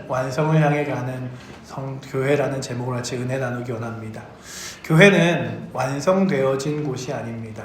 완성을 향해 가는 교회라는 제목으로 같이 은혜 나누기 원합니다. 교회는 완성되어진 곳이 아닙니다.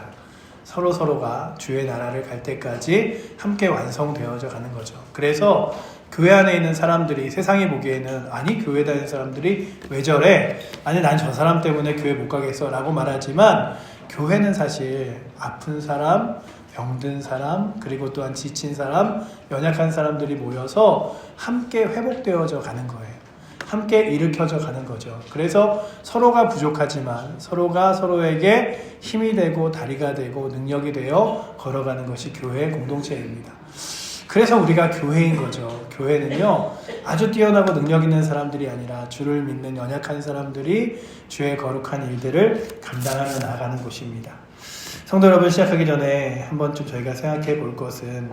서로가 주의 나라를 갈 때까지 함께 완성되어져 가는 거죠. 그래서 교회 안에 있는 사람들이 세상이 보기에는 아니 교회 다니는 사람들이 왜 저래? 아니 난 저 사람 때문에 교회 못 가겠어 라고 말하지만 교회는 사실 아픈 사람, 병든 사람, 그리고 또한 지친 사람, 연약한 사람들이 모여서 함께 회복되어져 가는 거예요. 함께 일으켜져 가는 거죠. 그래서 서로가 부족하지만 서로가 서로에게 힘이 되고 다리가 되고 능력이 되어 걸어가는 것이 교회의 공동체입니다. 그래서 우리가 교회인 거죠. 교회는요, 아주 뛰어나고 능력 있는 사람들이 아니라 주를 믿는 연약한 사람들이 주의 거룩한 일들을 감당하며 나아가는 곳입니다. 성도 여러분, 시작하기 전에 한 번쯤 저희가 생각해 볼 것은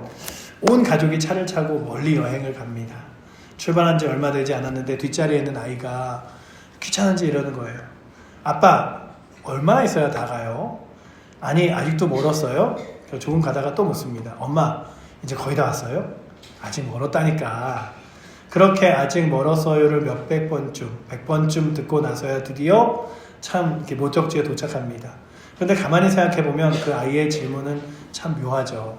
온 가족이 차를 타고 멀리 여행을 갑니다. 출발한 지 얼마 되지 않았는데 뒷자리에 있는 아이가 귀찮은지 이러는 거예요. 아빠, 얼마나 있어야 다 가요? 아니, 아직도 멀었어요? 조금 가다가 또 묻습니다. 엄마, 이제 거의 다 왔어요? 아직 멀었다니까. 그렇게 아직 멀었어요를 몇백 번쯤, 100번쯤 듣고 나서야 드디어 참 이렇게 목적지에 도착합니다. 그런데 가만히 생각해보면 그 아이의 질문은 참 묘하죠.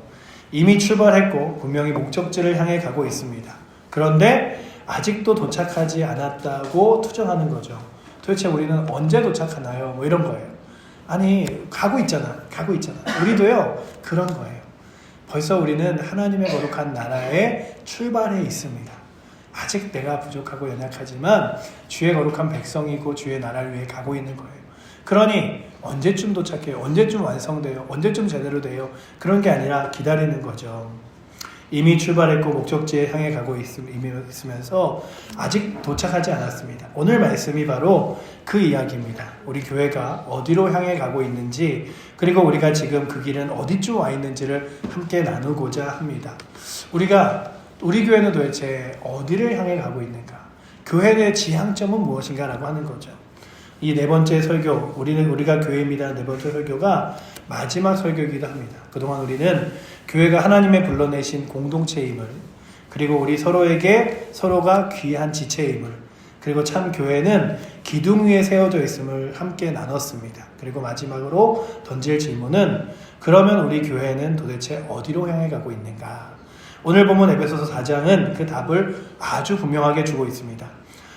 이미 출발했고 분명히 목적지를 향해 가고 있습니다. 그런데 아직도 도착하지 않았다고 투정하는 거죠. 도대체 우리는 언제 도착하나요? 뭐 이런 거예요. 아니, 가고 있잖아. 우리도요, 그런 거예요. 벌써 우리는 하나님의 거룩한 나라에 출발해 있습니다. 아직 내가 부족하고 연약하지만 주의 거룩한 백성이고 주의 나라를 위해 가고 있는 거예요. 그러니 언제쯤 도착해요? 언제쯤 완성돼요? 언제쯤 제대로 돼요? 그런 게 아니라 기다리는 거죠. 이미 출발했고 목적지에 향해 가고 있으면서 아직 도착하지 않았습니다. 오늘 말씀이 바로 그 이야기입니다. 우리 교회가 어디로 향해 가고 있는지, 그리고 우리가 지금 그 길은 어디쯤 와 있는지를 함께 나누고자 합니다. 우리 교회는 도대체 어디를 향해 가고 있는가? 교회의 지향점은 무엇인가라고 하는 거죠. 이 네 번째 설교, 우리가 교회입니다. 네 번째 설교가 마지막 설교이기도 합니다. 그동안 우리는 교회가 하나님의 불러내신 공동체임을, 그리고 우리 서로가 귀한 지체임을, 그리고 참 교회는 기둥 위에 세워져 있음을 함께 나눴습니다. 그리고 마지막으로 던질 질문은 그러면 우리 교회는 도대체 어디로 향해 가고 있는가? 오늘 본문 에베소서 4장은 그 답을 아주 분명하게 주고 있습니다.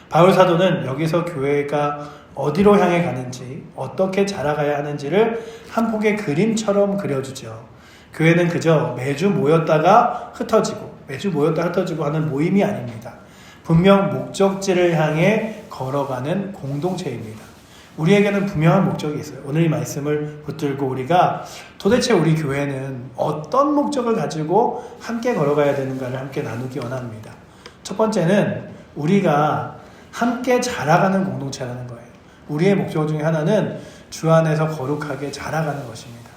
바울 사도는 여기서 교회가 어디로 향해 가는지, 어떻게 자라가야 하는지를 한 폭의 그림처럼 그려주죠. 교회는 그저 매주 모였다가 흩어지고 하는 모임이 아닙니다. 분명 목적지를 향해 걸어가는 공동체입니다. 우리에게는 분명한 목적이 있어요. 오늘 이 말씀을 붙들고 우리가 도대체 우리 교회는 어떤 목적을 가지고 함께 걸어가야 되는가를 함께 나누기 원합니다. 첫 번째는 우리가 함께 자라가는 공동체라는 거예요. 우리의 목적 중에 하나는 주 안에서 거룩하게 자라가는 것입니다.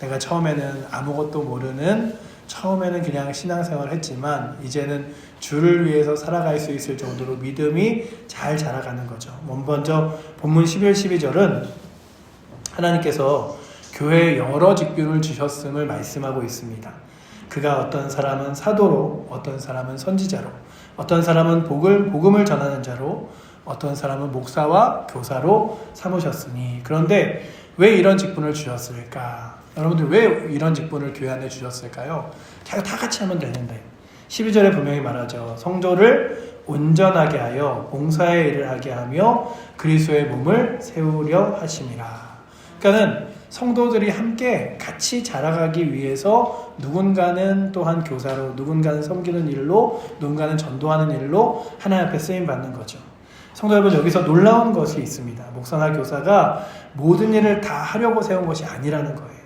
내가 처음에는 아무것도 모르는, 처음에는 그냥 신앙생활을 했지만 이제는 주를 위해서 살아갈 수 있을 정도로 믿음이 잘 자라가는 거죠. 먼저 본문 11, 12절은 하나님께서 교회에 여러 직분을 주셨음을 말씀하고 있습니다. 그가 어떤 사람은 사도로, 어떤 사람은 선지자로, 어떤 사람은 복음을 전하는 자로, 어떤 사람은 목사와 교사로 삼으셨으니. 그런데 왜 이런 직분을 주셨을까? 여러분들 왜 이런 직분을 교회 안에 주셨을까요? 다 같이 하면 되는데. 12절에 분명히 말하죠. 성도를 온전하게 하여 봉사의 일을 하게 하며 그리스도의 몸을 세우려 하심이라. 그러니까는 성도들이 함께 같이 자라가기 위해서 누군가는 또한 교사로, 누군가는 섬기는 일로, 누군가는 전도하는 일로 하나님 앞에 쓰임받는 거죠. 성도 여러분, 여기서 놀라운 것이 있습니다. 목사나 교사가 모든 일을 다 하려고 세운 것이 아니라는 거예요.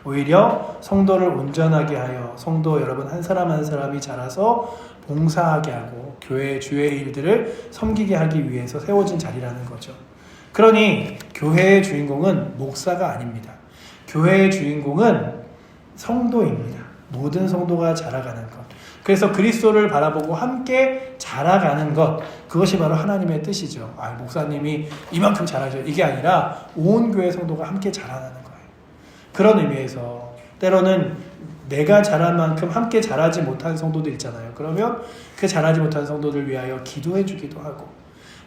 오히려 성도를 온전하게 하여 성도 여러분 한 사람 한 사람이 자라서 봉사하게 하고 교회의 주의 일들을 섬기게 하기 위해서 세워진 자리라는 거죠. 그러니 교회의 주인공은 목사가 아닙니다. 교회의 주인공은 성도입니다. 모든 성도가 자라가는 것. 그래서 그리스도를 바라보고 함께 자라가는 것, 그것이 바로 하나님의 뜻이죠. 목사님이 이만큼 자라죠. 이게 아니라 온 교회 성도가 함께 자라나는 거예요. 그런 의미에서 때로는 내가 자란 만큼 함께 자라지 못한 성도들 있잖아요. 그러면 그 자라지 못한 성도들 위하여 기도해 주기도 하고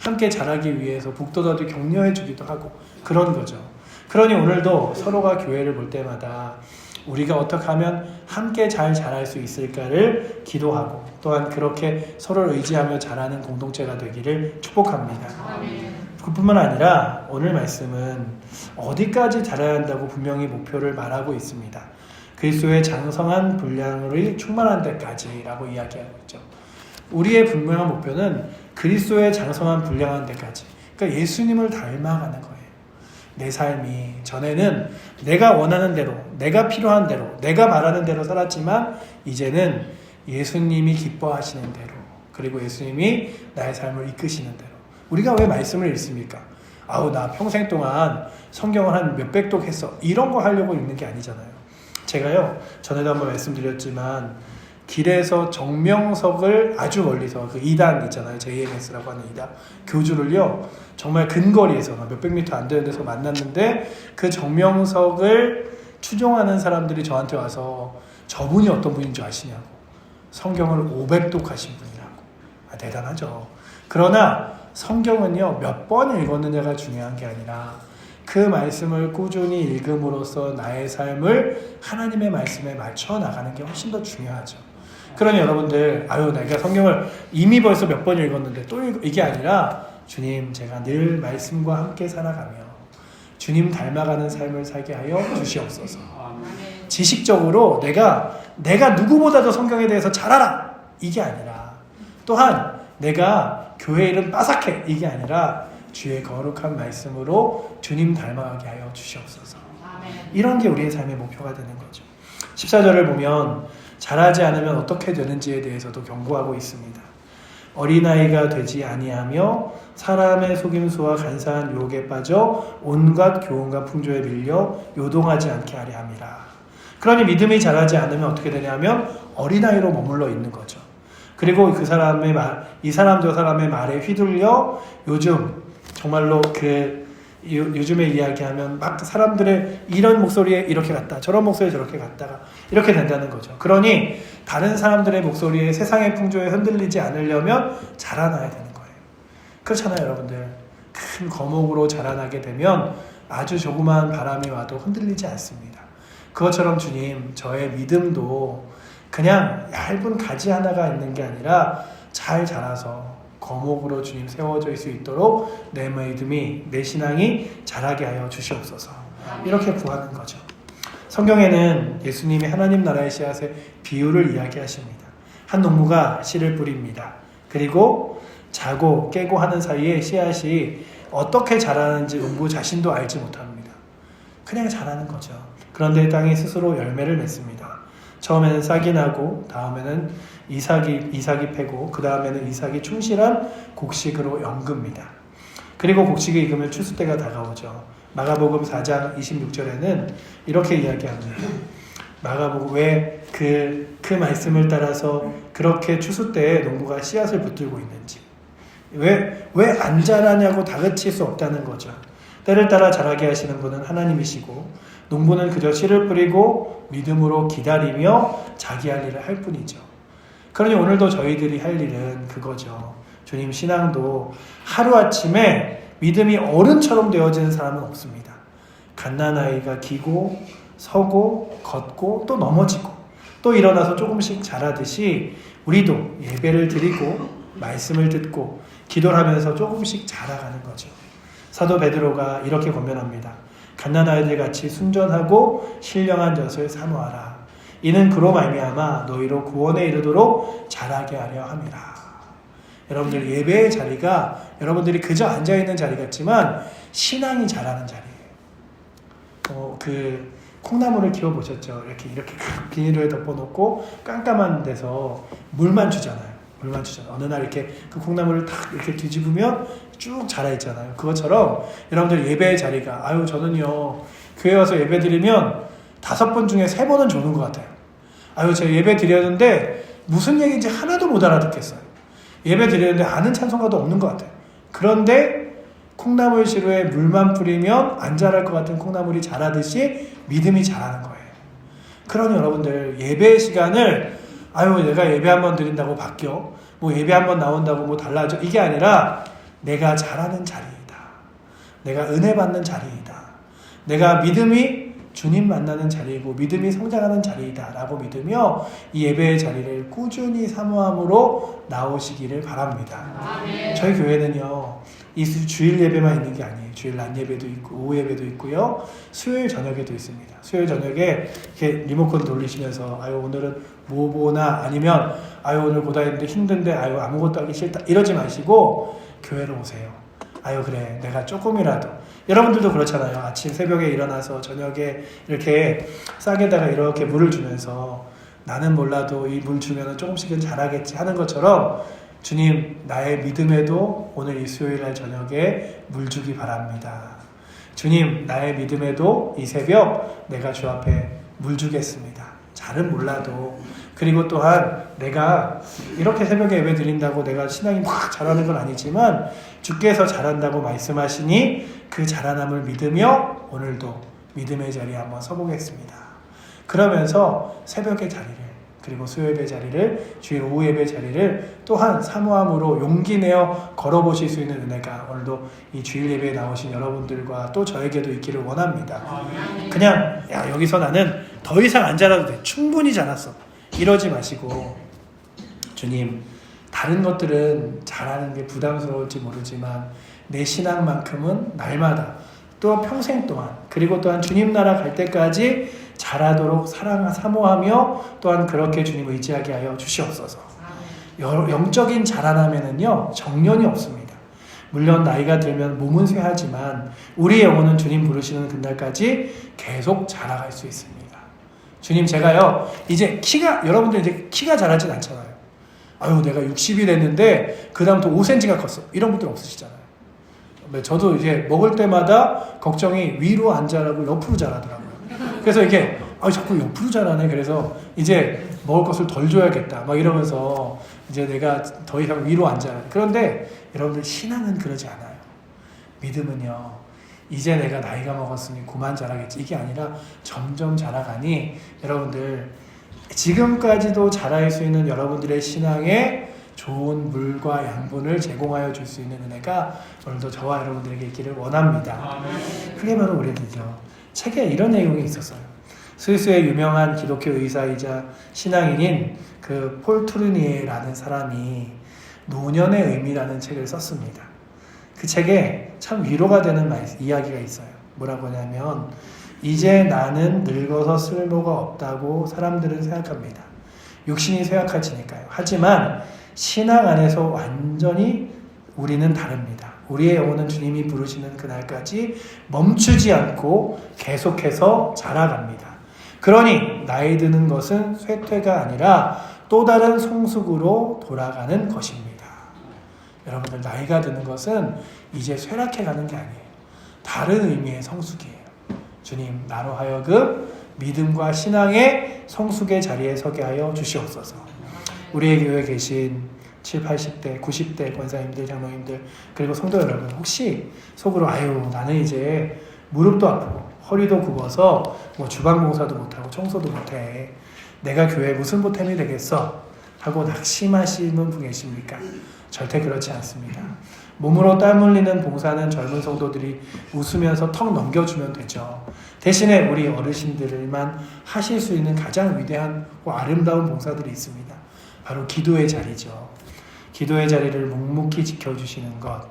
함께 자라기 위해서 북돋아도 격려해 주기도 하고 그런 거죠. 그러니 오늘도 서로가 교회를 볼 때마다 우리가 어떻게 하면 함께 잘 자랄 수 있을까를 기도하고 또한 그렇게 서로를 의지하며 자라는 공동체가 되기를 축복합니다. 그뿐만 아니라 오늘 말씀은 어디까지 자라야 한다고 분명히 목표를 말하고 있습니다. 그리스도의 장성한 분량을 충만한 데까지라고 이야기하고 있죠. 우리의 분명한 목표는 그리스도의 장성한 분량한 데까지, 그러니까 예수님을 닮아가는 거예요. 내 삶이 전에는 내가 원하는 대로, 내가 필요한 대로, 내가 바라는 대로 살았지만 이제는 예수님이 기뻐하시는 대로, 그리고 예수님이 나의 삶을 이끄시는 대로. 우리가 왜 말씀을 읽습니까? 아우 나 평생 동안 성경을 한 몇백 독 했어, 이런 거 하려고 읽는 게 아니잖아요. 제가요 전에도 한번 말씀드렸지만 길에서 정명석을 아주 멀리서 그 2단 있잖아요, JMS라고 하는 2단 교주를요 정말 근거리에서 몇백 미터 안 되는 데서 만났는데 그 정명석을 추종하는 사람들이 저한테 와서 저분이 어떤 분인 줄 아시냐고, 성경을 500독 하신 분이라고. 대단하죠. 그러나 성경은요 몇 번 읽었느냐가 중요한 게 아니라 그 말씀을 꾸준히 읽음으로써 나의 삶을 하나님의 말씀에 맞춰 나가는 게 훨씬 더 중요하죠. 그러니 여러분들 아유 내가 성경을 이미 벌써 몇 번 읽었는데 또 이게 아니라 주님 제가 늘 말씀과 함께 살아가며 주님 닮아가는 삶을 살게 하여 주시옵소서. 지식적으로 내가 누구보다도 성경에 대해서 잘 알아 이게 아니라, 또한 내가 교회 이름 빠삭해 이게 아니라 주의 거룩한 말씀으로 주님 닮아가게 하여 주시옵소서. 이런 게 우리의 삶의 목표가 되는 거죠. 14절을 보면 자라지 않으면 어떻게 되는지에 대해서도 경고하고 있습니다. 어린아이가 되지 아니하며 사람의 속임수와 간사한 유혹에 빠져 온갖 교훈과 풍조에 밀려 요동하지 않게 하려 함이라. 그러니 믿음이 자라지 않으면 어떻게 되냐면 어린아이로 머물러 있는 거죠. 그리고 그 사람의 말, 이 사람 저 사람의 말에 휘둘려 요즘 정말로 요즘에 이야기하면 막 사람들의 이런 목소리에 이렇게 갔다 저런 목소리에 저렇게 갔다가 이렇게 된다는 거죠. 그러니 다른 사람들의 목소리에 세상의 풍조에 흔들리지 않으려면 자라나야 되는 거예요. 그렇잖아요 여러분들. 큰 거목으로 자라나게 되면 아주 조그마한 바람이 와도 흔들리지 않습니다. 그것처럼 주님 저의 믿음도 그냥 얇은 가지 하나가 있는 게 아니라 잘 자라서 거목으로 주님 세워질 수 있도록 내 믿음이, 내 신앙이 자라게 하여 주시옵소서. 이렇게 구하는 거죠. 성경에는 예수님이 하나님 나라의 씨앗의 비유를 이야기하십니다. 한 농부가 씨를 뿌립니다. 그리고 자고 깨고 하는 사이에 씨앗이 어떻게 자라는지 농부 자신도 알지 못합니다. 그냥 자라는 거죠. 그런데 땅이 스스로 열매를 맺습니다. 처음에는 싹이 나고 다음에는 이삭이 패고 그 다음에는 이삭이 충실한 곡식으로 연급니다. 그리고 곡식이 익으면 추수 때가 다가오죠. 마가복음 4장 26절에는 이렇게 이야기합니다. 마가복음 왜 그 말씀을 따라서 그렇게 추수 때에 농부가 씨앗을 붙들고 있는지, 왜 안 자라냐고 다그칠 수 없다는 거죠. 때를 따라 자라게 하시는 분은 하나님이시고 농부는 그저 씨를 뿌리고 믿음으로 기다리며 자기 할 일을 할 뿐이죠. 그러니 오늘도 저희들이 할 일은 그거죠. 주님, 신앙도 하루아침에 믿음이 어른처럼 되어지는 사람은 없습니다. 갓난아이가 기고 서고 걷고 또 넘어지고 또 일어나서 조금씩 자라듯이 우리도 예배를 드리고 말씀을 듣고 기도를 하면서 조금씩 자라가는 거죠. 사도 베드로가 이렇게 권면합니다. 갓난아이들 같이 순전하고 신령한 젖을 사모하라. 이는 그로 말미암아 너희로 구원에 이르도록 자라게 하려 함이라. 여러분들 예배의 자리가 여러분들이 그저 앉아있는 자리 같지만 신앙이 자라는 자리예요. 콩나물을 키워보셨죠? 이렇게 비닐을 덮어놓고 깜깜한 데서 물만 주잖아요. 어느 날 이렇게 그 콩나물을 탁 이렇게 뒤집으면 쭉 자라있잖아요. 그것처럼 여러분들 예배의 자리가, 저는요, 교회 와서 예배 드리면 5번 중에 3번은 조는 것 같아요. 제가 예배 드렸는데 무슨 얘기인지 하나도 못 알아듣겠어요. 예배 드리는데 아는 찬송가도 없는 것 같아요. 그런데 콩나물 시루에 물만 뿌리면 안 자랄 것 같은 콩나물이 자라듯이 믿음이 자라는 거예요. 그러니 여러분들 예배 시간을 내가 예배 한번 드린다고 바뀌어, 뭐 예배 한번 나온다고 뭐 달라져, 이게 아니라 내가 잘하는 자리이다, 내가 은혜 받는 자리이다, 내가 믿음이 주님 만나는 자리이고 믿음이 성장하는 자리이다 라고 믿으며 이 예배의 자리를 꾸준히 사모함으로 나오시기를 바랍니다. 아멘. 저희 교회는요, 이 주일 예배만 있는 게 아니에요. 주일 낮 예배도 있고 오후 예배도 있고요, 수요일 저녁에도 있습니다. 수요일 저녁에 이렇게 리모컨 돌리시면서 오늘은 뭐 보나, 아니면 오늘 보다 했는데 힘든데 아무것도 하기 싫다, 이러지 마시고 교회로 오세요. 그래, 내가 조금이라도, 여러분들도 그렇잖아요. 아침 새벽에 일어나서 저녁에 이렇게 싹에다가 이렇게 물을 주면서 나는 몰라도 이 물 주면 조금씩은 자라겠지 하는 것처럼 주님, 나의 믿음에도 오늘 이 수요일 날 저녁에 물 주기 바랍니다. 주님, 나의 믿음에도 이 새벽 내가 주 앞에 물 주겠습니다. 잘은 몰라도. 그리고 또한 내가 이렇게 새벽에 예배 드린다고 내가 신앙이 막 자라는 건 아니지만 주께서 잘한다고 말씀하시니 그 자라남을 믿으며 오늘도 믿음의 자리에 한번 서보겠습니다. 그러면서 새벽의 자리를, 그리고 수요예배 자리를, 주일 오후 예배 자리를 또한 사모함으로 용기 내어 걸어보실 수 있는 은혜가 오늘도 이 주일 예배에 나오신 여러분들과 또 저에게도 있기를 원합니다. 그냥 여기서 나는 더 이상 안 자라도 돼, 충분히 자랐어, 이러지 마시고, 주님, 다른 것들은 잘하는 게 부담스러울지 모르지만 내 신앙만큼은 날마다 또 평생 동안, 그리고 또한 주님 나라 갈 때까지 자라도록 사모하며 또한 그렇게 주님 의지하게 하여 주시옵소서. 영적인 자라나면은요, 정년이 없습니다. 물론 나이가 들면 몸은 쇠하지만 우리 영혼은 주님 부르시는 그날까지 계속 자라갈 수 있습니다. 주님, 제가요 이제 여러분들 이제 키가 자라진 않잖아요. 내가 60이 됐는데 그 다음부터 5cm가 컸어, 이런 분들 없으시잖아요. 저도 이제 먹을 때마다 걱정이 위로 안 자라고 옆으로 자라더라고요. 그래서 이게 자꾸 옆으로 자라네. 그래서 이제 먹을 것을 덜 줘야겠다 막 이러면서 이제 내가 더 이상 위로 안 자라. 그런데 여러분들, 신앙은 그러지 않아요. 믿음은요, 이제 내가 나이가 먹었으니 그만 자라겠지, 이게 아니라 점점 자라가니 여러분들, 지금까지도 자랄 수 있는 여러분들의 신앙에 좋은 물과 양분을 제공하여 줄 수 있는 은혜가 오늘도 저와 여러분들에게 있기를 원합니다. 그게 바로 우리들이죠. 책에 이런 내용이 있었어요. 스위스의 유명한 기독교 의사이자 신앙인인 그 폴 투르니에라는 사람이 노년의 의미라는 책을 썼습니다. 그 책에 참 위로가 되는 이야기가 있어요. 뭐라고 하냐면, 이제 나는 늙어서 쓸모가 없다고 사람들은 생각합니다. 육신이 쇠약해지니까요. 하지만 신앙 안에서 완전히 우리는 다릅니다. 우리의 영혼은 주님이 부르시는 그날까지 멈추지 않고 계속해서 자라갑니다. 그러니 나이 드는 것은 쇠퇴가 아니라 또 다른 성숙으로 돌아가는 것입니다. 여러분들, 나이가 드는 것은 이제 쇠락해가는 게 아니에요. 다른 의미의 성숙이에요. 주님, 나로 하여금 믿음과 신앙의 성숙의 자리에 서게 하여 주시옵소서. 우리의 교회에 계신 7, 80대, 90대 권사님들, 장로님들, 그리고 성도 여러분, 혹시 속으로 나는 이제 무릎도 아프고 허리도 굽어서 뭐 주방 봉사도 못하고 청소도 못해, 내가 교회에 무슨 보탬이 되겠어 하고 낙심하시는 분 계십니까? 절대 그렇지 않습니다. 몸으로 땀 흘리는 봉사는 젊은 성도들이 웃으면서 턱 넘겨주면 되죠. 대신에 우리 어르신들만 하실 수 있는 가장 위대한 아름다운 봉사들이 있습니다. 바로 기도의 자리죠. 기도의 자리를 묵묵히 지켜주시는 것,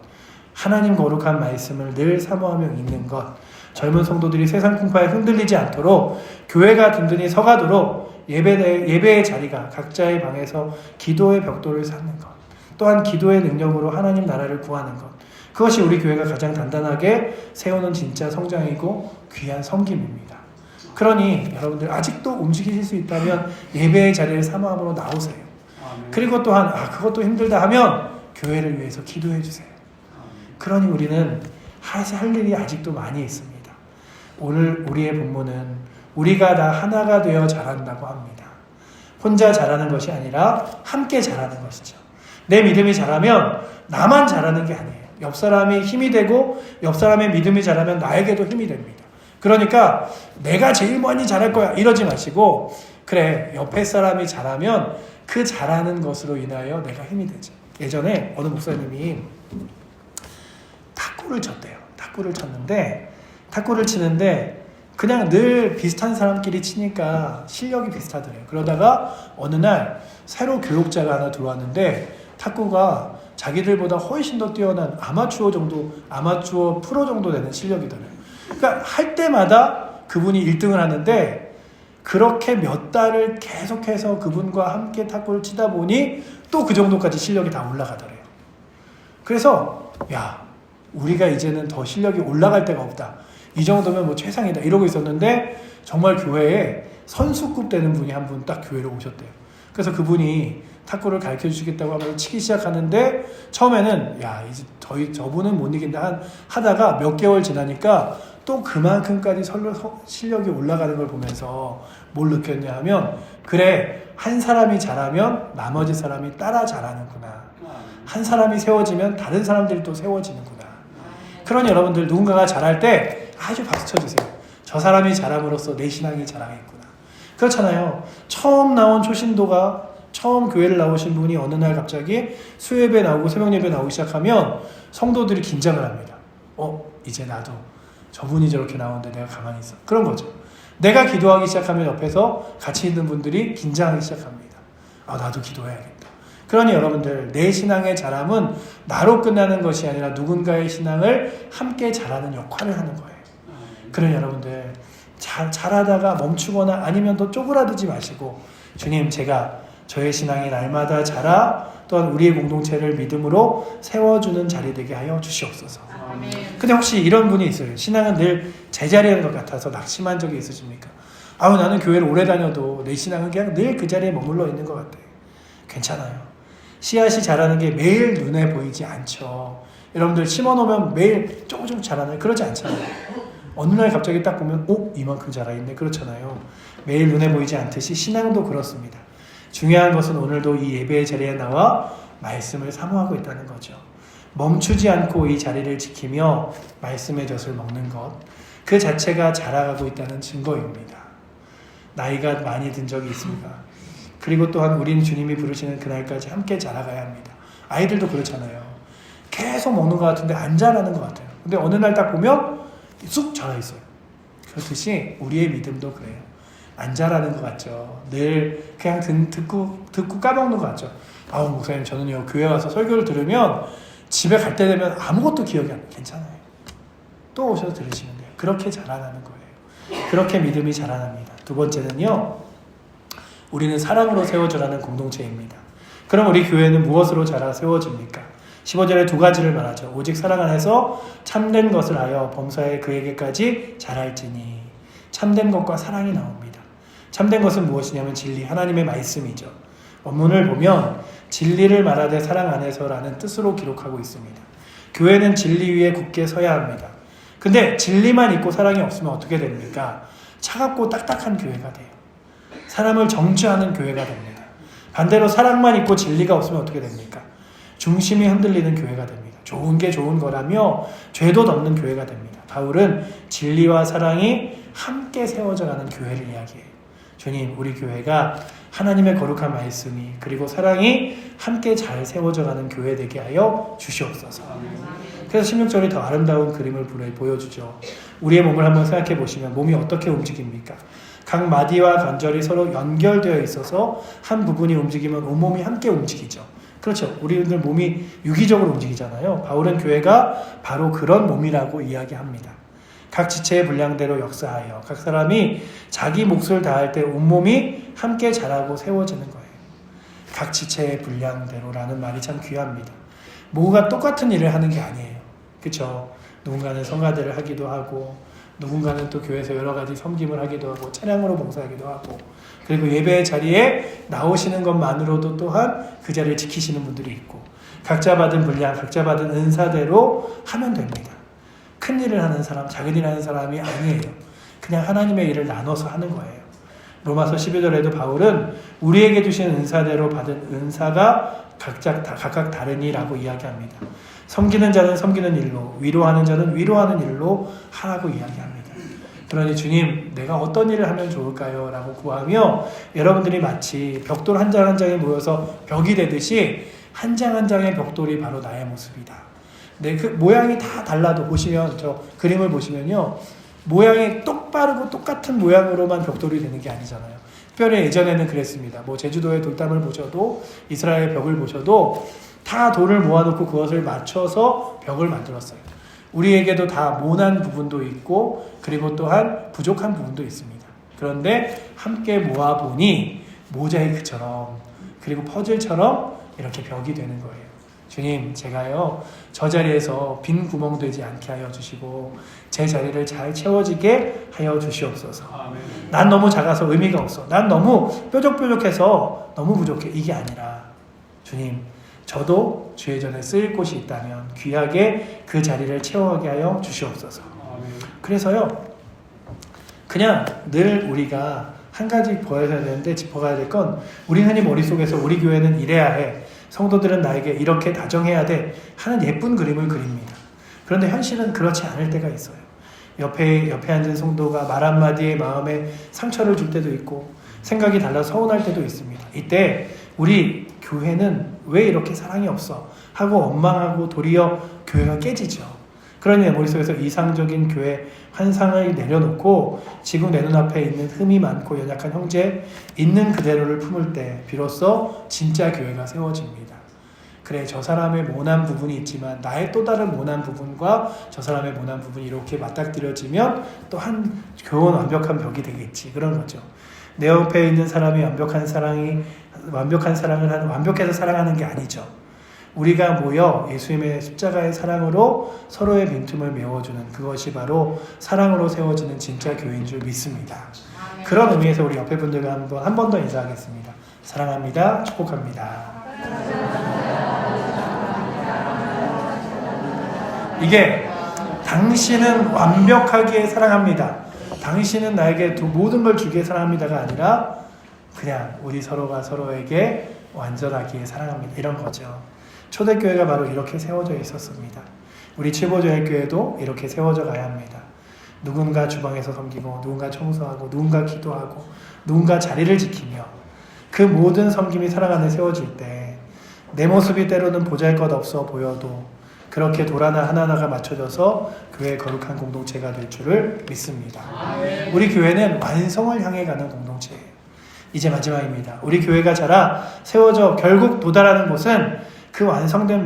하나님 거룩한 말씀을 늘 사모하며 읽는 것, 젊은 성도들이 세상 풍파에 흔들리지 않도록 교회가 든든히 서가도록 예배의 자리가 각자의 방에서 기도의 벽돌을 쌓는 것, 또한 기도의 능력으로 하나님 나라를 구하는 것, 그것이 우리 교회가 가장 단단하게 세우는 진짜 성장이고 귀한 섬김입니다. 그러니 여러분들, 아직도 움직이실 수 있다면 예배의 자리를 사모함으로 나오세요. 그리고 또한 그것도 힘들다 하면 교회를 위해서 기도해 주세요. 그러니 우리는 할 일이 아직도 많이 있습니다. 오늘 우리의 본문은 우리가 다 하나가 되어 자란다고 합니다. 혼자 자라는 것이 아니라 함께 자라는 것이죠. 내 믿음이 자라면 나만 자라는 게 아니에요. 옆 사람이 힘이 되고 옆 사람의 믿음이 자라면 나에게도 힘이 됩니다. 그러니까 내가 제일 많이 잘할 거야 이러지 마시고, 그래 옆에 사람이 잘하면 그 잘하는 것으로 인하여 내가 힘이 되지. 예전에 어느 목사님이 탁구를 쳤대요. 탁구를 쳤는데, 탁구를 치는데 그냥 늘 비슷한 사람끼리 치니까 실력이 비슷하더래요. 그러다가 어느 날 새로 교육자가 하나 들어왔는데 탁구가 자기들보다 훨씬 더 뛰어난 아마추어 프로 정도 되는 실력이더래요. 그러니까 할 때마다 그분이 1등을 하는데, 그렇게 몇 달을 계속해서 그분과 함께 탁구를 치다 보니 또 그 정도까지 실력이 다 올라가더래요. 그래서 야, 우리가 이제는 더 실력이 올라갈 데가 없다. 이 정도면 뭐 최상이다 이러고 있었는데, 정말 교회에 선수급 되는 분이 한 분 딱 교회로 오셨대요. 그래서 그분이 탁구를 가르쳐 주시겠다고 하면서 치기 시작하는데, 처음에는 야, 이제 저분은 못 이긴다 하다가 몇 개월 지나니까 또 그만큼까지 실력이 올라가는 걸 보면서 뭘 느꼈냐 하면, 그래, 한 사람이 잘하면 나머지 사람이 따라 잘하는구나. 한 사람이 세워지면 다른 사람들이 또 세워지는구나. 그러니 여러분들, 누군가가 잘할 때 아주 박수 쳐주세요. 저 사람이 잘함으로써 내 신앙이 자라겠구나. 그렇잖아요. 처음 나온 초신도가, 처음 교회를 나오신 분이 어느 날 갑자기 수요예배 나오고 새벽예배 나오기 시작하면 성도들이 긴장을 합니다. 이제 나도 저분이 저렇게 나오는데 내가 가만히 있어. 그런 거죠. 내가 기도하기 시작하면 옆에서 같이 있는 분들이 긴장하기 시작합니다. 나도 기도해야겠다. 그러니 여러분들, 내 신앙의 자람은 나로 끝나는 것이 아니라 누군가의 신앙을 함께 자라는 역할을 하는 거예요. 그러니 여러분들, 잘하다가 멈추거나 아니면 더 쪼그라들지 마시고, 주님, 제가 저의 신앙이 날마다 자라 또한 우리의 공동체를 믿음으로 세워주는 자리 되게 하여 주시옵소서. 근데 혹시 이런 분이 있어요. 신앙은 늘 제자리인 것 같아서 낙심한 적이 있으십니까? 나는 교회를 오래 다녀도 내 신앙은 그냥 늘 그 자리에 머물러 있는 것 같아요. 괜찮아요. 씨앗이 자라는 게 매일 눈에 보이지 않죠. 여러분들 심어놓으면 매일 조금 자라나요? 그러지 않잖아요. 어느 날 갑자기 딱 보면 이만큼 자라있네. 그렇잖아요. 매일 눈에 보이지 않듯이 신앙도 그렇습니다. 중요한 것은 오늘도 이 예배의 자리에 나와 말씀을 사모하고 있다는 거죠. 멈추지 않고 이 자리를 지키며 말씀의 젖을 먹는 것, 그 자체가 자라가고 있다는 증거입니다. 나이가 많이 든 적이 있습니다. 그리고 또한 우리는 주님이 부르시는 그날까지 함께 자라가야 합니다. 아이들도 그렇잖아요. 계속 먹는 것 같은데 안 자라는 것 같아요. 근데 어느 날 딱 보면 쑥 자라 있어요. 그렇듯이 우리의 믿음도 그래요. 안 자라는 것 같죠. 늘 그냥 듣고 까먹는 것 같죠. 목사님, 저는요, 교회 와서 설교를 들으면 집에 갈 때 되면 아무것도 기억이 안 나요. 괜찮아요. 또 오셔서 들으시면 돼요. 그렇게 자라나는 거예요. 그렇게 믿음이 자라납니다. 두 번째는요, 우리는 사랑으로 세워져라는 공동체입니다. 그럼 우리 교회는 무엇으로 자라 세워집니까? 15절에 두 가지를 말하죠. 오직 사랑 안에서 참된 것을 하여 범사에 그에게까지 자랄지니. 참된 것과 사랑이 나옵니다. 참된 것은 무엇이냐면 진리, 하나님의 말씀이죠. 원문을 보면 진리를 말하되 사랑 안에서라는 뜻으로 기록하고 있습니다. 교회는 진리 위에 굳게 서야 합니다. 근데 진리만 있고 사랑이 없으면 어떻게 됩니까? 차갑고 딱딱한 교회가 돼요. 사람을 정죄하는 교회가 됩니다. 반대로 사랑만 있고 진리가 없으면 어떻게 됩니까? 중심이 흔들리는 교회가 됩니다. 좋은 게 좋은 거라며 죄도 덮는 교회가 됩니다. 바울은 진리와 사랑이 함께 세워져 가는 교회를 이야기해요. 주님, 우리 교회가 하나님의 거룩한 말씀이 그리고 사랑이 함께 잘 세워져 가는 교회 되게 하여 주시옵소서. 그래서 16절이 더 아름다운 그림을 보여주죠. 우리의 몸을 한번 생각해 보시면 몸이 어떻게 움직입니까? 각 마디와 관절이 서로 연결되어 있어서 한 부분이 움직이면 온몸이 함께 움직이죠. 그렇죠. 우리들 몸이 유기적으로 움직이잖아요. 바울은 교회가 바로 그런 몸이라고 이야기합니다. 각 지체의 분량대로 역사하여 각 사람이 자기 몫을 다할 때 온몸이 함께 자라고 세워지는 거예요. 각 지체의 분량대로라는 말이 참 귀합니다. 모두가 똑같은 일을 하는 게 아니에요. 그렇죠? 누군가는 성가대를 하기도 하고, 누군가는 또 교회에서 여러 가지 섬김을 하기도 하고, 차량으로 봉사하기도 하고, 그리고 예배의 자리에 나오시는 것만으로도 또한 그 자리를 지키시는 분들이 있고, 각자 받은 분량, 각자 받은 은사대로 하면 됩니다. 큰 일을 하는 사람, 작은 일을 하는 사람이 아니에요. 그냥 하나님의 일을 나눠서 하는 거예요. 로마서 12절에도 바울은 우리에게 주신 은사대로 받은 은사가 각각 다르니라고 이야기합니다. 섬기는 자는 섬기는 일로, 위로하는 자는 위로하는 일로 하라고 이야기합니다. 그러니 주님, 내가 어떤 일을 하면 좋을까요? 라고 구하며 여러분들이 마치 벽돌 한 장 한 장에 모여서 벽이 되듯이 한 장 한 장의 벽돌이 바로 나의 모습이다. 그 모양이 다 달라도 보시면, 저 그림을 보시면요, 모양이 똑바르고 똑같은 모양으로만 벽돌이 되는 게 아니잖아요. 특별히 예전에는 그랬습니다. 뭐 제주도의 돌담을 보셔도, 이스라엘 벽을 보셔도 다 돌을 모아놓고 그것을 맞춰서 벽을 만들었어요. 우리에게도 다 모난 부분도 있고 그리고 또한 부족한 부분도 있습니다. 그런데 함께 모아보니 모자이크처럼 그리고 퍼즐처럼 이렇게 벽이 되는 거예요. 주님, 제가요 저 자리에서 빈 구멍 되지 않게 하여 주시고 제 자리를 잘 채워지게 하여 주시옵소서. 난 너무 작아서 의미가 없어. 난 너무 뾰족뾰족해서 너무 부족해. 이게 아니라 주님, 저도 주의 전에 쓰일 곳이 있다면 귀하게 그 자리를 채워가게 하여 주시옵소서. 그래서요, 그냥 늘 우리가 한 가지 보여야 되는데 짚어가야 될 건, 우리 흔히 머릿속에서 우리 교회는 이래야 해, 성도들은 나에게 이렇게 다정해야 돼 하는 예쁜 그림을 그립니다. 그런데 현실은 그렇지 않을 때가 있어요. 옆에 앉은 성도가 말 한마디에 마음에 상처를 줄 때도 있고 생각이 달라서 서운할 때도 있습니다. 이때 우리 교회는 왜 이렇게 사랑이 없어? 하고 원망하고 도리어 교회가 깨지죠. 그러니 내 머릿속에서 이상적인 교회 환상을 내려놓고 지금 내 눈앞에 있는 흠이 많고 연약한 형제 있는 그대로를 품을 때 비로소 진짜 교회가 세워집니다. 그래, 저 사람의 모난 부분이 있지만 나의 또 다른 모난 부분과 저 사람의 모난 부분이 이렇게 맞닥뜨려지면 또 한 교원 완벽한 벽이 되겠지. 그런 거죠. 내 옆에 있는 사람이 완벽해서 사랑하는 게 아니죠. 우리가 모여 예수님의 십자가의 사랑으로 서로의 빈틈을 메워주는 그것이 바로 사랑으로 세워지는 진짜 교회인 줄 믿습니다. 그런 의미에서 우리 옆에 분들과 한 번 더 인사하겠습니다. 사랑합니다. 축복합니다. 이게 당신은 완벽하게 사랑합니다. 당신은 나에게 모든 걸 주기에 사랑합니다가 아니라 그냥 우리 서로가 서로에게 완전하기에 사랑합니다. 이런 거죠. 초대교회가 바로 이렇게 세워져 있었습니다. 우리 칠보조일교회도 이렇게 세워져 가야 합니다. 누군가 주방에서 섬기고 누군가 청소하고 누군가 기도하고 누군가 자리를 지키며 그 모든 섬김이 사랑 안에 세워질 때 내 모습이 때로는 보잘것없어 보여도 그렇게 돌 하나하나가 맞춰져서 교회의 거룩한 공동체가 될 줄을 믿습니다. 우리 교회는 완성을 향해 가는 공동체예요. 이제 마지막입니다. 우리 교회가 자라 세워져 결국 도달하는 곳은 그 완성된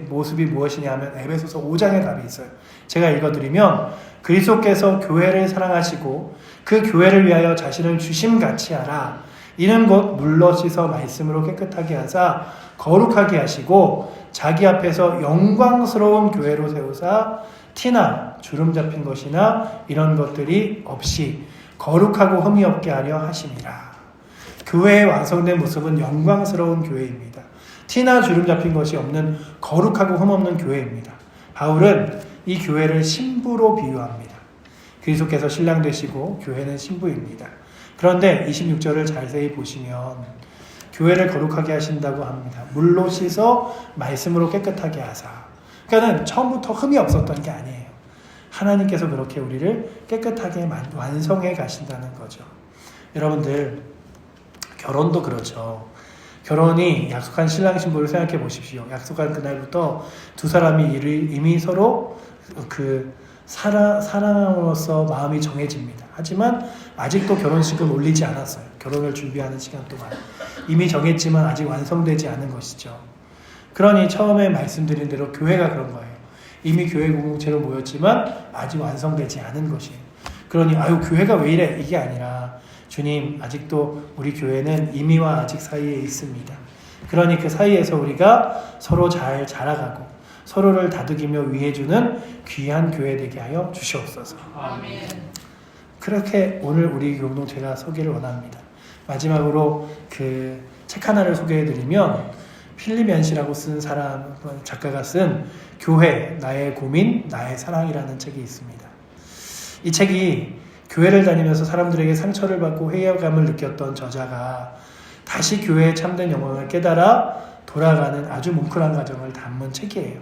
모습이 무엇이냐 하면 에베소서 5장에 답이 있어요. 제가 읽어드리면, 그리스도께서 교회를 사랑하시고 그 교회를 위하여 자신을 주심같이 하라. 이는 곧 물로 씻어 말씀으로 깨끗하게 하사 거룩하게 하시고 자기 앞에서 영광스러운 교회로 세우사 티나 주름 잡힌 것이나 이런 것들이 없이 거룩하고 흠이 없게 하려 하심이라. 교회의 완성된 모습은 영광스러운 교회입니다. 티나 주름 잡힌 것이 없는 거룩하고 흠없는 교회입니다. 바울은 이 교회를 신부로 비유합니다. 그리스도께서 신랑 되시고 교회는 신부입니다. 그런데 26절을 자세히 보시면 교회를 거룩하게 하신다고 합니다. 물로 씻어 말씀으로 깨끗하게 하사. 그러니까 처음부터 흠이 없었던 게 아니에요. 하나님께서 그렇게 우리를 깨끗하게 완성해 가신다는 거죠. 여러분들, 결혼도 그렇죠. 결혼이 약속한 신랑 신부를 생각해 보십시오. 약속한 그날부터 두 사람이 이미 서로 사랑으로서 마음이 정해집니다. 하지만 아직도 결혼식은 올리지 않았어요. 결혼을 준비하는 시간 동안 이미 정했지만 아직 완성되지 않은 것이죠. 그러니 처음에 말씀드린 대로 교회가 그런 거예요. 이미 교회 공동체로 모였지만 아직 완성되지 않은 것이에요. 그러니 교회가 왜 이래? 이게 아니라 주님, 아직도 우리 교회는 이미와 아직 사이에 있습니다. 그러니 그 사이에서 우리가 서로 잘 자라가고 서로를 다독이며 위해주는 귀한 교회 되게 하여 주시옵소서. 아멘. 그렇게 오늘 우리 공동체가 서기를 원합니다. 마지막으로 그 책 하나를 소개해드리면, 필립 얀시라고 쓴 작가가 쓴 교회, 나의 고민, 나의 사랑이라는 책이 있습니다. 이 책이 교회를 다니면서 사람들에게 상처를 받고 회의감을 느꼈던 저자가 다시 교회의 참된 영광을 깨달아 돌아가는 아주 뭉클한 과정을 담은 책이에요.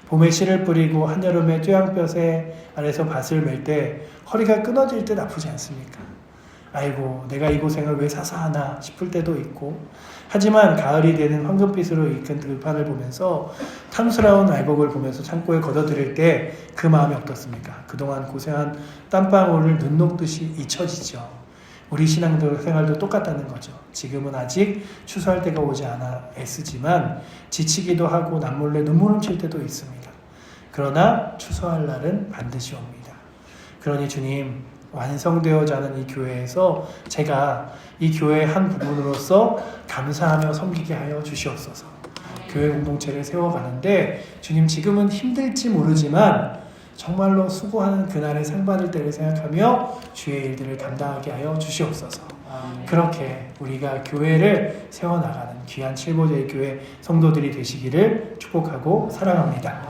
봄에 씨를 뿌리고 한여름에 뙤양볕에 아래서 밭을 멜 때 허리가 끊어질 듯 아프지 않습니까? 아이고 내가 이 고생을 왜 사서 하나 싶을 때도 있고, 하지만 가을이 되는 황금빛으로 익은 들판을 보면서 탐스러운 알곡을 보면서 창고에 걷어들일 때 그 마음이 어떻습니까? 그동안 고생한 땀방울을 눈 녹듯이 잊혀지죠. 우리 신앙생활도 똑같다는 거죠. 지금은 아직 추수할 때가 오지 않아 애쓰지만 지치기도 하고 남몰래 눈물 훔칠 때도 있습니다. 그러나 추수할 날은 반드시 옵니다. 그러니 주님, 완성되어가는 이 교회에서 제가 이 교회의 한 부분으로서 감사하며 섬기게 하여 주시옵소서. 교회 공동체를 세워가는데 주님, 지금은 힘들지 모르지만 정말로 수고하는 그날에 상 받을 때를 생각하며 주의 일들을 감당하게 하여 주시옵소서. 그렇게 우리가 교회를 세워나가는 귀한 칠보제의 교회 성도들이 되시기를 축복하고 사랑합니다.